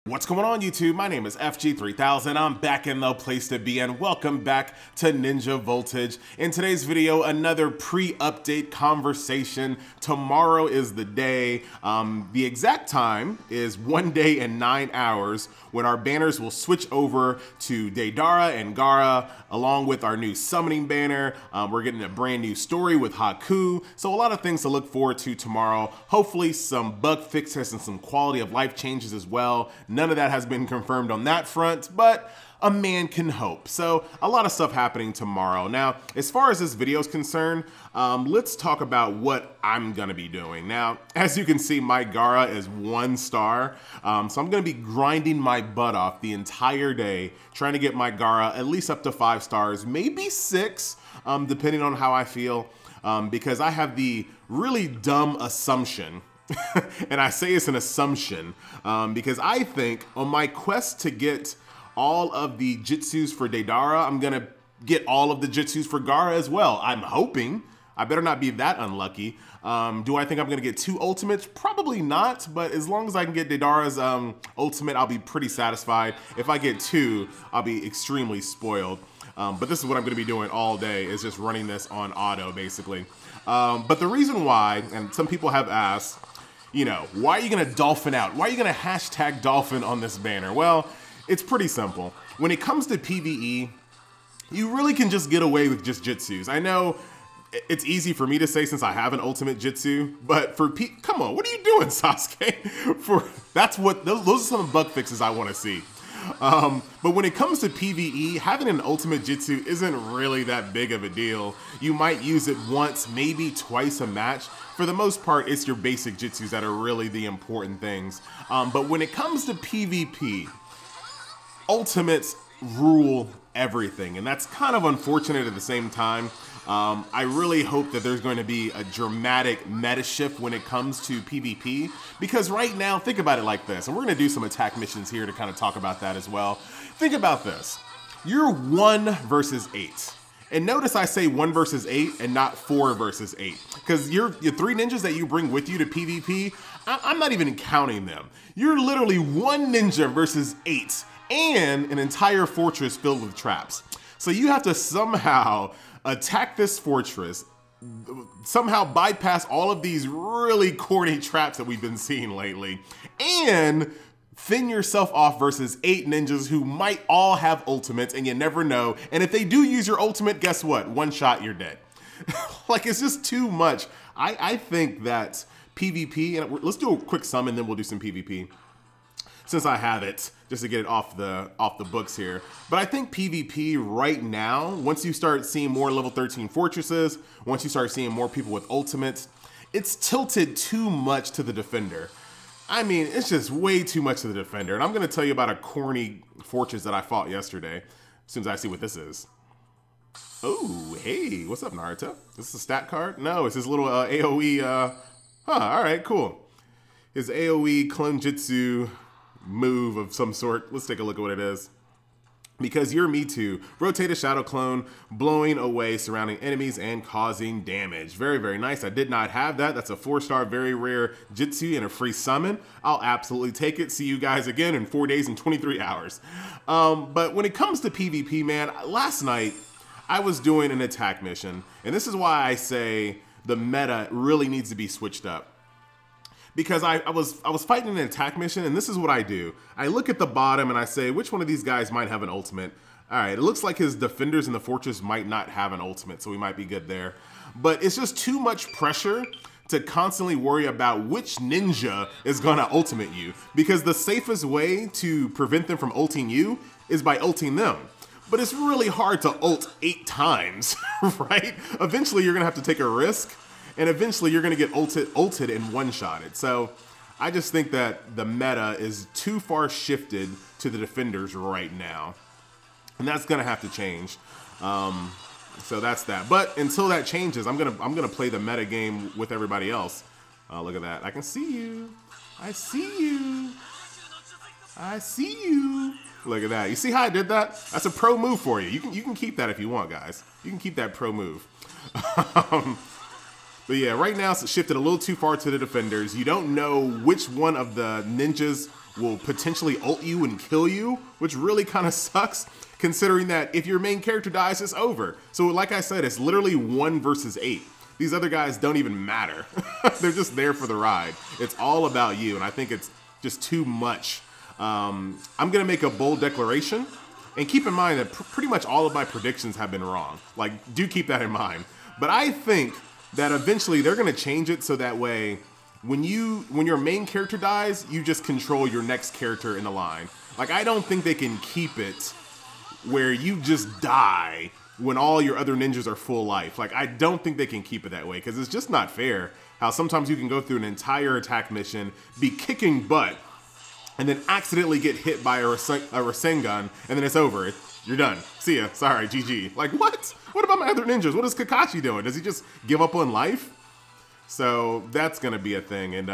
What's going on YouTube? My name is FG3000. I'm back in the place to be and welcome back to Ninja Voltage. In today's video, another pre-update conversation. Tomorrow is the day. The exact time is 1 day and 9 hours when our banners will switch over to Deidara and Gaara along with our new summoning banner. We're getting a brand new story with Haku. So a lot of things to look forward to tomorrow. Hopefully some bug fixes and some quality of life changes as well. None of that has been confirmed on that front, but a man can hope. So a lot of stuff happening tomorrow. Now, as far as this video is concerned, let's talk about what I'm gonna be doing. Now, as you can see, my Gaara is 1 star. So I'm gonna be grinding my butt off the entire day, trying to get my Gaara at least up to 5 stars, maybe 6, depending on how I feel, because I have the really dumb assumption and I say it's an assumption because I think on my quest to get all of the Jitsus for Deidara, I'm gonna get all of the Jitsus for Gaara as well. I'm hoping. I better not be that unlucky. Do I think I'm gonna get 2 ultimates? Probably not, but as long as I can get Deidara's ultimate, I'll be pretty satisfied. If I get 2, I'll be extremely spoiled. But this is what I'm gonna be doing all day, is just running this on auto, basically. But the reason why, and some people have asked, you know, why are you gonna dolphin out? Why are you gonna hashtag dolphin on this banner? Well, it's pretty simple. When it comes to PvE, you really can just get away with just Jitsus. I know it's easy for me to say since I have an ultimate Jitsu, but for come on, what are you doing, Sasuke? Those are some bug fixes I wanna see. But when it comes to PvE, having an ultimate Jitsu isn't really that big of a deal. You might use it once, maybe twice a match. For the most part, it's your basic Jitsus that are really the important things. But when it comes to PvP, ultimates rule everything, and that's kind of unfortunate at the same time. I really hope that there's going to be a dramatic meta shift when it comes to PvP, because right now, think about it like this, and we're gonna do some attack missions here to kind of talk about that as well. Think about this. You're 1 versus 8. And notice I say 1 versus 8 and not 4 versus 8. Because your 3 ninjas that you bring with you to PvP, I'm not even counting them. You're literally 1 ninja versus 8 and an entire fortress filled with traps. So you have to somehow attack this fortress, somehow bypass all of these really corny traps that we've been seeing lately, and thin yourself off versus 8 ninjas who might all have ultimates and you never know. And if they do use your ultimate, guess what? 1 shot, you're dead. Like, it's just too much. I think that PvP, and let's do a quick sum and then we'll do some PvP. Since I have it, just to get it off the books here. But I think PvP right now, once you start seeing more level 13 fortresses, once you start seeing more people with ultimates, it's tilted too much to the defender. I mean, it's just way too much to the defender. And I'm gonna tell you about a corny fortress that I fought yesterday, as soon as I see what this is. Oh, hey, what's up, Naruto? Is this a stat card? No, it's his little AoE, all right, cool. His AoE clone jutsu move of some sort. Let's take a look at what it is. Because you're me too. Rotate a shadow clone, blowing away surrounding enemies and causing damage. Very, very nice. I did not have that. That's a 4-star, very rare Jitsu and a free summon. I'll absolutely take it. See you guys again in 4 days and 23 hours. But when it comes to PvP, man, last night I was doing an attack mission. And this is why I say the meta really needs to be switched up. Because I was fighting an attack mission, and this is what I do. I look at the bottom and I say, which one of these guys might have an ultimate? All right, it looks like his defenders in the fortress might not have an ultimate, so we might be good there. But it's just too much pressure to constantly worry about which ninja is gonna ultimate you. Because the safest way to prevent them from ulting you is by ulting them. But it's really hard to ult 8 times, right? Eventually you're gonna have to take a risk, and eventually you're gonna get ulted and one-shotted. So I just think that the meta is too far shifted to the defenders right now. And that's gonna have to change. So that's that. But until that changes, I'm gonna play the meta game with everybody else. Look at that. I can see you. I see you. I see you. Look at that. You see how I did that? That's a pro move for you. You can keep that if you want, guys. You can keep that pro move. But yeah, right now it's shifted a little too far to the defenders. You don't know which one of the ninjas will potentially ult you and kill you, which really kind of sucks, considering that if your main character dies, it's over. So like I said, it's literally 1 versus 8. These other guys don't even matter. They're just there for the ride. It's all about you, and I think it's just too much. I'm gonna make a bold declaration, and keep in mind that pretty much all of my predictions have been wrong. Like, do keep that in mind. But I think that eventually they're gonna change it so that way, when your main character dies, you just control your next character in the line. Like, I don't think they can keep it where you just die when all your other ninjas are full life. Like, I don't think they can keep it that way, because it's just not fair how sometimes you can go through an entire attack mission, be kicking butt, and then accidentally get hit by a Rasengan, and then it's over. You're done. See ya. Sorry, GG. Like, what? What about my other ninjas? What is Kakashi doing? Does he just give up on life? So that's gonna be a thing, and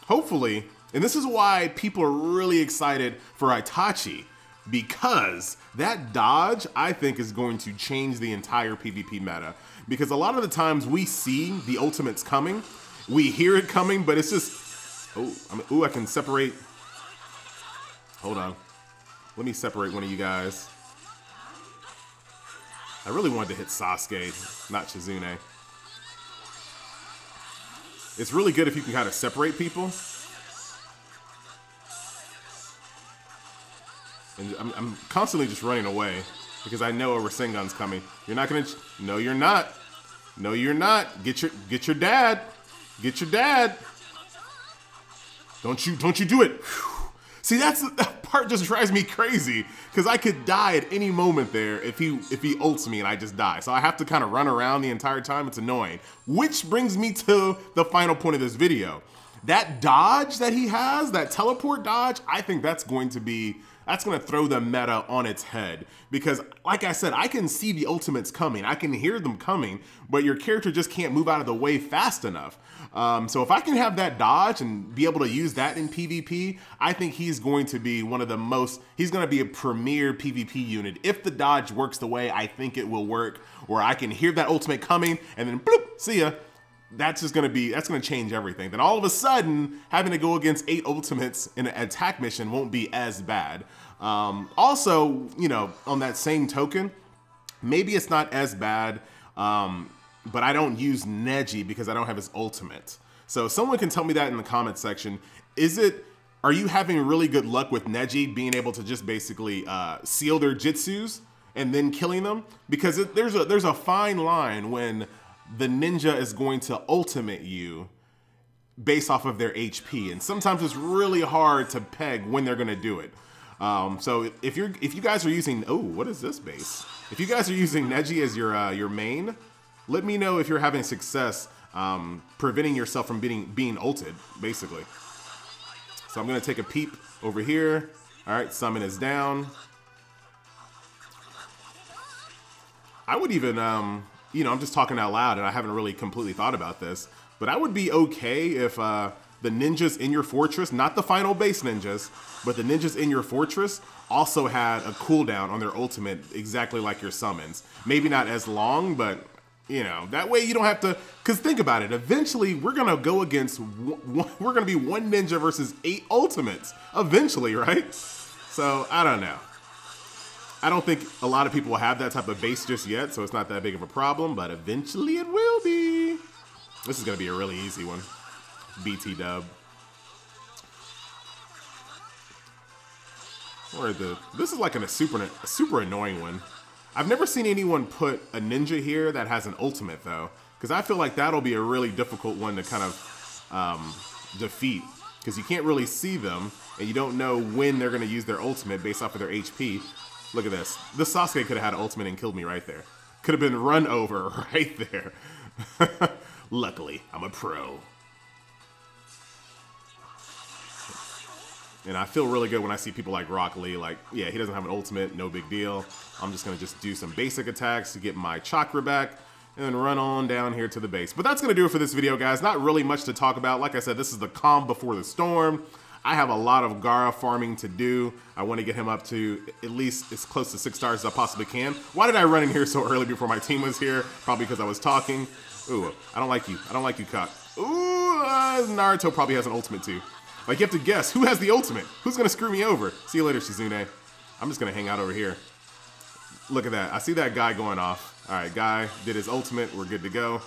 hopefully, and this is why people are really excited for Itachi, because that dodge, I think, is going to change the entire PvP meta. Because a lot of the times we see the ultimates coming, we hear it coming, but it's just, I can separate. Hold on. Let me separate one of you guys. I really wanted to hit Sasuke, not Shizune. It's really good if you can kind of separate people. And I'm constantly just running away because I know a Rasengan's coming. You're not gonna. No, you're not. No, you're not. Get your dad. Get your dad. Don't you do it. Whew. See, that part just drives me crazy because I could die at any moment there if he ults me and I just die. So I have to kind of run around the entire time. It's annoying. Which brings me to the final point of this video. That dodge that he has, that teleport dodge, I think that's going to throw the meta on its head. Because, like I said, I can see the ultimates coming. I can hear them coming, but your character just can't move out of the way fast enough. So if I can have that dodge and be able to use that in PvP, I think he's going to be he's going to be a premier PvP unit. If the dodge works the way I think it will work, where I can hear that ultimate coming and then bloop, see ya. That's going to change everything. Then all of a sudden, having to go against 8 ultimates in an attack mission won't be as bad. Also, you know, on that same token, maybe it's not as bad, but I don't use Neji because I don't have his ultimate. So someone can tell me that in the comment section. Are you having really good luck with Neji being able to just basically seal their jutsus and then killing them? Because there's a fine line when the ninja is going to ultimate you based off of their HP, and sometimes it's really hard to peg when they're gonna do it. So if you guys are using, what is this base? If you guys are using Neji as your main, let me know if you're having success preventing yourself from being ulted, basically. So I'm gonna take a peep over here. All right, summon is down. I would even, you know, I'm just talking out loud and I haven't really completely thought about this, but I would be okay if the ninjas in your fortress, not the final base ninjas, but the ninjas in your fortress also had a cooldown on their ultimate exactly like your summons. Maybe not as long, but you know, that way you don't have to, because think about it, eventually we're going to go against, we're going to be 1 ninja versus 8 ultimates, eventually, right? So, I don't know. I don't think a lot of people will have that type of base just yet, so it's not that big of a problem, but eventually it will be. This is going to be a really easy one. BT dub. This is like a super annoying one. I've never seen anyone put a ninja here that has an ultimate, though, because I feel like that'll be a really difficult one to kind of defeat, because you can't really see them, and you don't know when they're going to use their ultimate based off of their HP. Look at this. This Sasuke could have had an ultimate and killed me right there. Could have been run over right there. Luckily, I'm a pro. And I feel really good when I see people like Rock Lee, like, yeah, he doesn't have an ultimate, no big deal. I'm just going to just do some basic attacks to get my chakra back and then run on down here to the base. But that's going to do it for this video, guys. Not really much to talk about. Like I said, this is the calm before the storm. I have a lot of Gaara farming to do. I want to get him up to at least as close to 6 stars as I possibly can. Why did I run in here so early before my team was here? Probably because I was talking. Ooh, I don't like you. I don't like you, Cock. Ooh, Naruto probably has an ultimate too. Like, you have to guess who has the ultimate. Who's gonna screw me over? See you later, Shizune. I'm just gonna hang out over here. Look at that. I see that guy going off. All right, guy did his ultimate. We're good to go.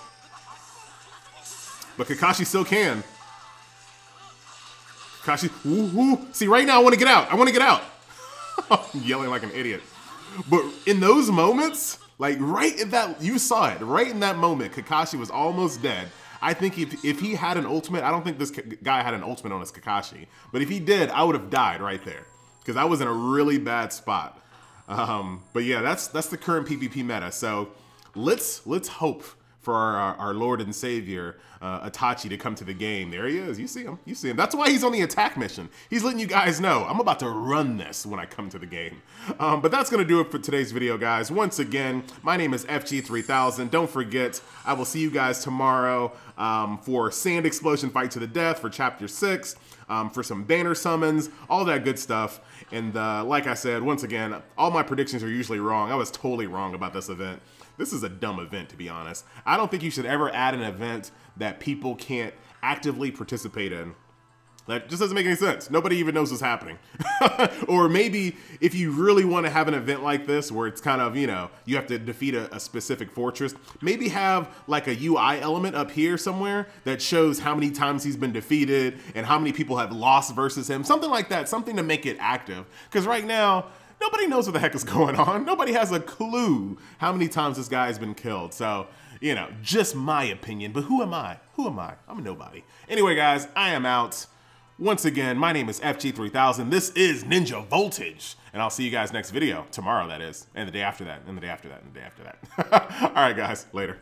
But Kakashi still can. Kakashi, woo. See, right now I want to get out. I want to get out. I'm yelling like an idiot. But in those moments, like right in that, you saw it, right in that moment, Kakashi was almost dead. I think if he had an ultimate, I don't think this guy had an ultimate on his Kakashi, but if he did, I would have died right there because I was in a really bad spot. But yeah, that's the current PvP meta. So let's hope for our Lord and Savior, Itachi, to come to the game. There he is. You see him. You see him. That's why he's on the attack mission. He's letting you guys know, I'm about to run this when I come to the game. But that's going to do it for today's video, guys. Once again, my name is FG3000. Don't forget, I will see you guys tomorrow for Sand Explosion Fight to the Death for Chapter 6, for some banner summons, all that good stuff. And like I said, once again, all my predictions are usually wrong. I was totally wrong about this event. This is a dumb event, to be honest. I don't think you should ever add an event that people can't actively participate in. That just doesn't make any sense. Nobody even knows what's happening. Or maybe if you really want to have an event like this where it's kind of, you know, you have to defeat a specific fortress, maybe have like a UI element up here somewhere that shows how many times he's been defeated and how many people have lost versus him. Something like that, something to make it active. Because right now, nobody knows what the heck is going on. Nobody has a clue how many times this guy has been killed. So, you know, just my opinion. But who am I? Who am I? I'm a nobody. Anyway, guys, I am out. Once again, my name is FG3000. This is Ninja Voltage. And I'll see you guys next video. Tomorrow, that is. And the day after that. And the day after that. And the day after that. All right, guys. Later.